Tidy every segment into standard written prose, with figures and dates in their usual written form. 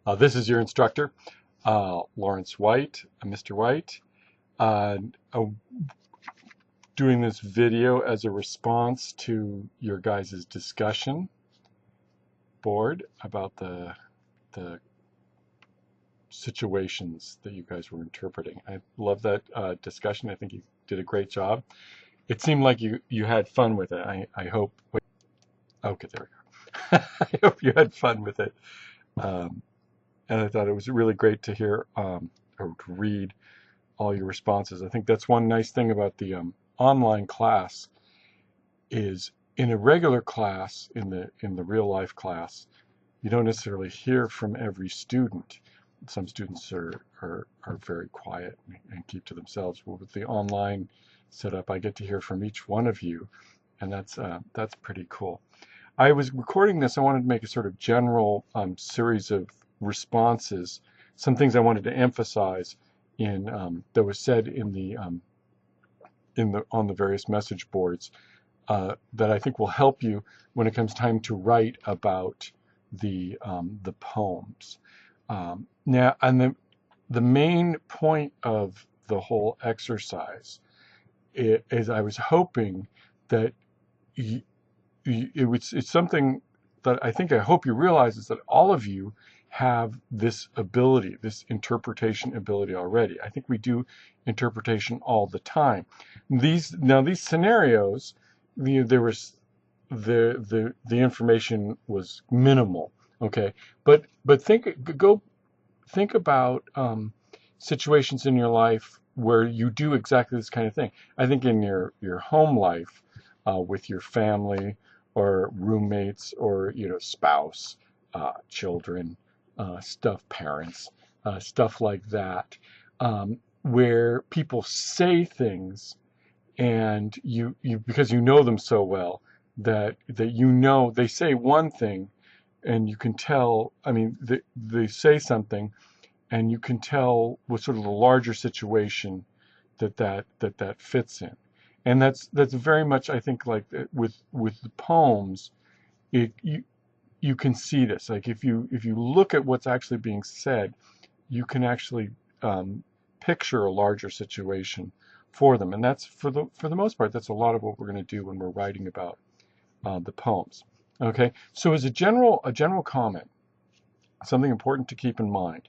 This is your instructor, Lawrence White, Mr. White, uh, uh, doing this video as a response to your guys' discussion board about the situations that you guys were interpreting. I love that discussion. I think you did a great job. It seemed like you had fun with it. I hope. Wait, okay, there we go. I hope you had fun with it. Um, and I thought it was really great to hear or to read all your responses. I think that's one nice thing about the online class is in a regular class, in the real life class, you don't necessarily hear from every student. Some students are very quiet and keep to themselves. But with the online setup, I get to hear from each one of you, and that's pretty cool. I was recording this. I wanted to make a sort of general series of responses, some things I wanted to emphasize in that was said in the on the various message boards that I think will help you when it comes time to write about the poems. Now, and the main point of the whole exercise is I was hoping that it's something that I hope you realize is that all of you have this ability, this interpretation ability already. I think we do interpretation all the time. These scenarios, there was the information was minimal, okay, but think about situations in your life where you do exactly this kind of thing. I think in your home life, with your family or roommates or spouse, children, parents, stuff like that, where people say things and you because you know them so well that they say one thing and you can tell. I mean, they say something and you can tell what sort of the larger situation that fits in. And that's very much, I think, like with the poems. It you can see this. Like if you look at what's actually being said, you can actually picture a larger situation for them. And that's for the most part, that's a lot of what we're going to do when we're writing about the poems. Okay, so as a general comment, something important to keep in mind,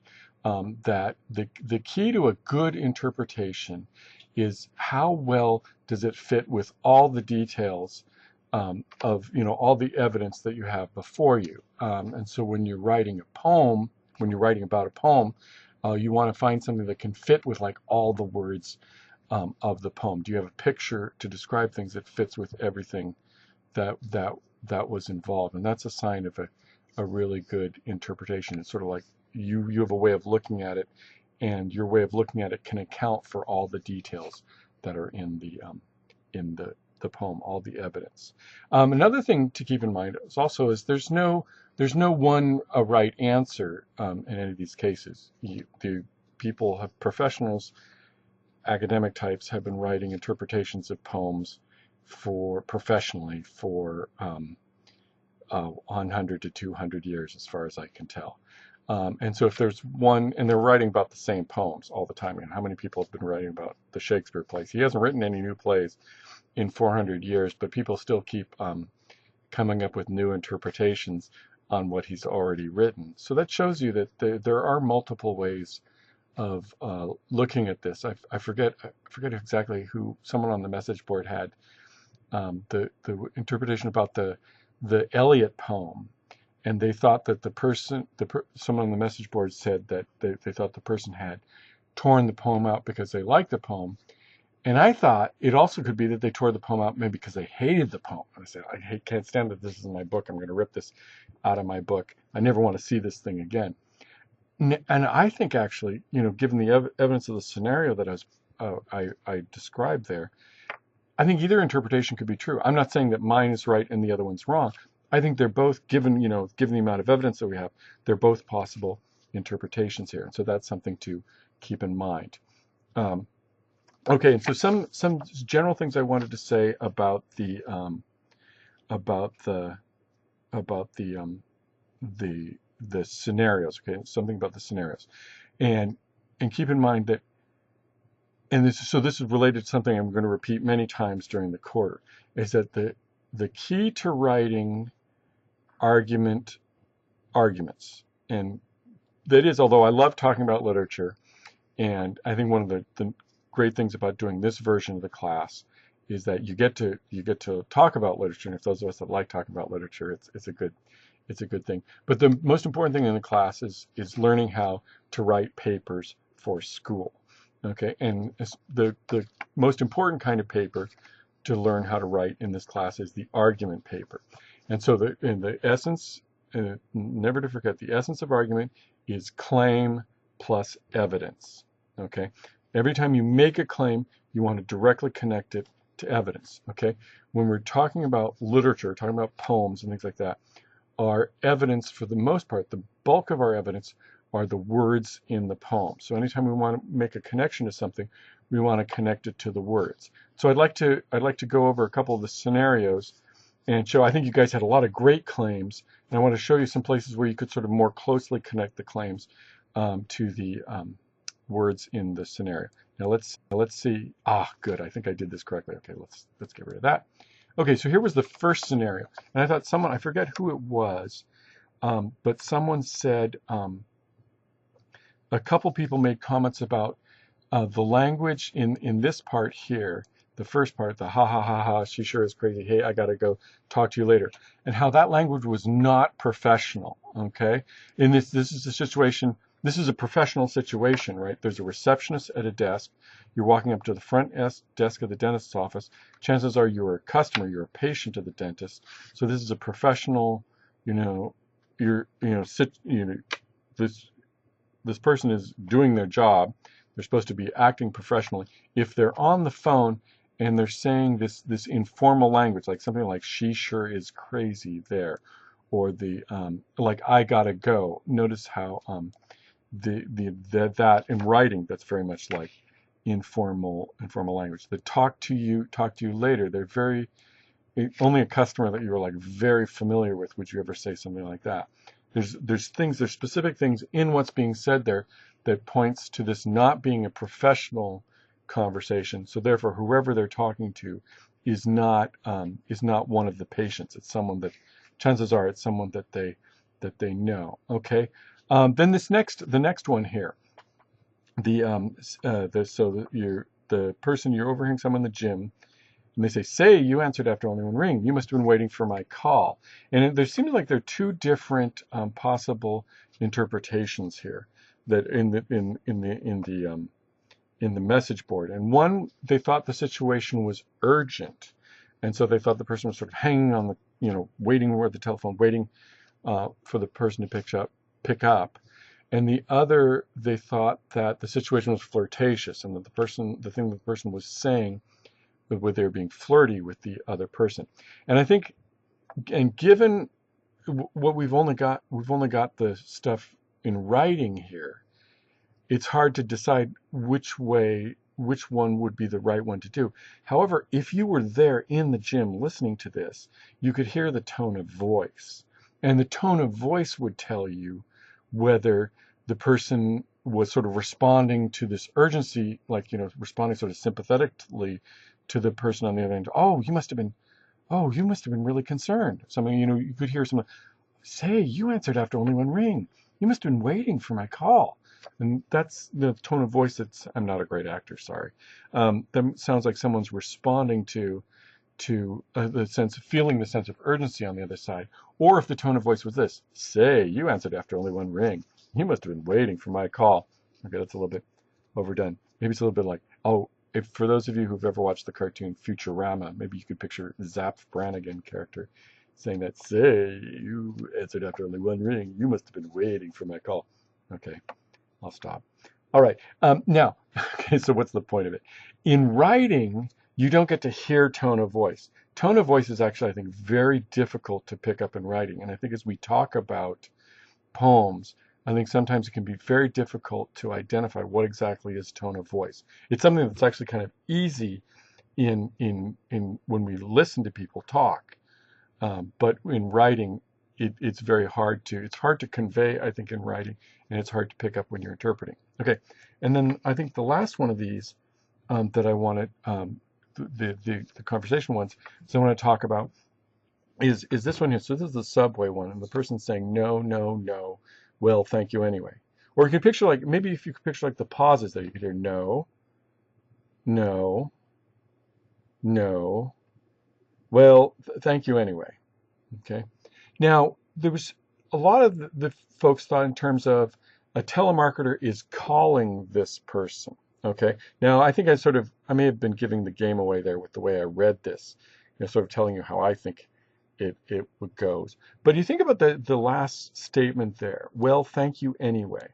that the key to a good interpretation is how well does it fit with all the details of all the evidence that you have before you. And so when you're writing a poem, when you're writing about a poem, you want to find something that can fit with like all the words of the poem. Do you have a picture to describe things that fits with everything that that that was involved? And that's a sign of a really good interpretation. It's sort of like you have a way of looking at it, and your way of looking at it can account for all the details that are in the poem, all the evidence. Another thing to keep in mind is there's no one right answer in any of these cases. The people have professionals, academic types have been writing interpretations of poems professionally for 100 to 200 years, as far as I can tell. And so if there's one, and they're writing about the same poems all the time. How many people have been writing about the Shakespeare plays? He hasn't written any new plays in 400 years, but people still keep coming up with new interpretations on what he's already written. So that shows you that there are multiple ways of looking at this. I forget exactly who, someone on the message board had the interpretation about the Eliot poem, and they thought that someone on the message board said that they thought the person had torn the poem out because they liked the poem. And I thought it also could be that they tore the poem out maybe because they hated the poem. I said, can't stand that this is in my book. I'm going to rip this out of my book. I never want to see this thing again. And I think actually, given the evidence of the scenario that I described there, I think either interpretation could be true. I'm not saying that mine is right and the other one's wrong. I think they're both, given the amount of evidence that we have, they're both possible interpretations here. And so that's something to keep in mind. Okay, and so some general things I wanted to say about the the scenarios. Okay, something about the scenarios, and keep in mind that, and this is related to something I'm going to repeat many times during the quarter, is that the key to writing arguments, and that is, although I love talking about literature, and I think one of the great things about doing this version of the class is that you get to talk about literature, and if those of us that like talking about literature, it's a good thing. But the most important thing in the class is learning how to write papers for school. Okay, and the most important kind of paper to learn how to write in this class is the argument paper. And so the essence, never to forget, the essence of argument is claim plus evidence. Okay, every time you make a claim, you want to directly connect it to evidence. Okay, when we're talking about literature, talking about poems and things like that, our evidence, for the most part, the bulk of our evidence are the words in the poem. So anytime we want to make a connection to something, we want to connect it to the words. So I'd like to go over a couple of the scenarios and show. I think you guys had a lot of great claims, and I want to show you some places where you could sort of more closely connect the claims to the words in the scenario. Now let's see. Good. I think I did this correctly. Okay, let's get rid of that. Okay, so here was the first scenario, and I thought I forget who it was, but someone said, a couple people made comments about the language in this part here, the first part, the ha ha ha ha, she sure is crazy, hey, I gotta go, talk to you later, and how that language was not professional. Okay, in this is a situation. This is a professional situation, right? There's a receptionist at a desk. You're walking up to the front desk of the dentist's office. Chances are you're a customer, you're a patient of the dentist. So this is a professional, this person is doing their job. They're supposed to be acting professionally. If they're on the phone and they're saying this informal language, like something like she sure is crazy there, or like I gotta go. Notice how that in writing, that's very much like informal language. The talk to you later, they're very, only a customer that you're like very familiar with would you ever say something like that. There's specific things in what's being said there that points to this not being a professional conversation. So therefore, whoever they're talking to is not one of the patients. It's someone that, chances are, it's someone that they know. Okay. Then the next one here, the person, you're overhearing someone in the gym, and they say, you answered after only one ring. You must have been waiting for my call. And there seems like there are two different possible interpretations here that in the message board. And one, they thought the situation was urgent, and so they thought the person was sort of hanging on the, waiting at the telephone, waiting for the person to pick up. And the other, they thought that the situation was flirtatious, and that the thing the person was saying, whether they were being flirty with the other person. And I think, and given what we've only got the stuff in writing here, it's hard to decide which one would be the right one to do. However, if you were there in the gym listening to this, you could hear the tone of voice. And the tone of voice would tell you whether the person was sort of responding to this urgency, like, responding sort of sympathetically to the person on the other end. You must have been really concerned. Something, you could hear someone say, you answered after only one ring. You must have been waiting for my call. And that's the tone of voice I'm not a great actor, sorry. That sounds like someone's responding to feeling the sense of urgency on the other side. Or if the tone of voice was this, say, you answered after only one ring. You must have been waiting for my call. Okay, that's a little bit overdone. Maybe it's a little bit like, if for those of you who've ever watched the cartoon Futurama, maybe you could picture Zap Brannigan character saying that, say, you answered after only one ring. You must have been waiting for my call. Okay, I'll stop. All right, now, okay, so what's the point of it? In writing, you don't get to hear tone of voice. Tone of voice is actually, I think, very difficult to pick up in writing. And I think as we talk about poems, I think sometimes it can be very difficult to identify what exactly is tone of voice. It's something that's actually kind of easy in when we listen to people talk, but in writing, it's very hard to convey, I think, in writing, and it's hard to pick up when you're interpreting. Okay, and then I think the last one of these that I wanted, the conversation ones, so I want to talk about is this one here. So this is the subway one, and the person's saying no, no, no. Well, thank you anyway. Or you can picture like maybe if you could picture like the pauses there, you could hear no, no, no. Well, thank you anyway. Okay. Now, there was a lot of the folks thought in terms of a telemarketer is calling this person. Okay. Now, I think I may have been giving the game away there with the way I read this, sort of telling you how I think it goes. But you think about the last statement there. Well, thank you anyway.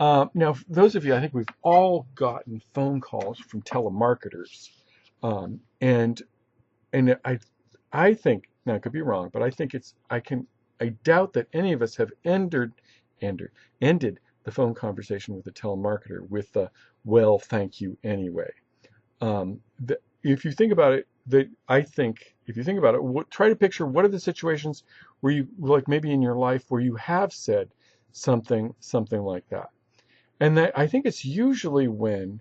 Now, for those of you, I think we've all gotten phone calls from telemarketers, and I think, now I could be wrong, but I think I doubt that any of us have ended the phone conversation with a telemarketer with the, well, thank you anyway. If you think about it, if you think about it, try to picture what are the situations where you, like maybe in your life, where you have said something like that. And I think it's usually when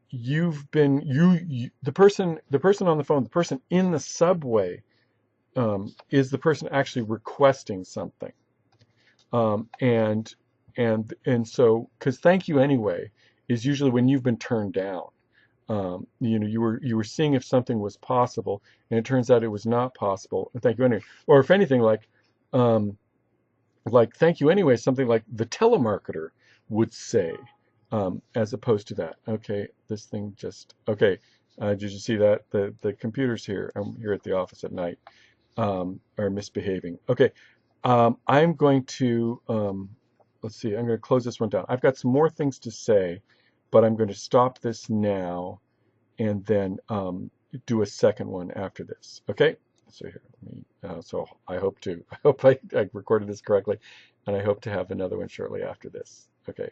you've been the person on the phone, the person in the subway, is the person actually requesting something, and so because thank you anyway is usually when you've been turned down. You were seeing if something was possible, and it turns out it was not possible. And thank you anyway, or if anything, like thank you anyway, something like the telemarketer would say, as opposed to that. Okay, this thing just okay. Did you see that the computers here? I'm here at the office at night. Are misbehaving. Okay, I'm going to let's see. I'm going to close this one down. I've got some more things to say, but I'm going to stop this now, and then do a second one after this. Okay. So here, so I hope I recorded this correctly, and I hope to have another one shortly after this. Okay.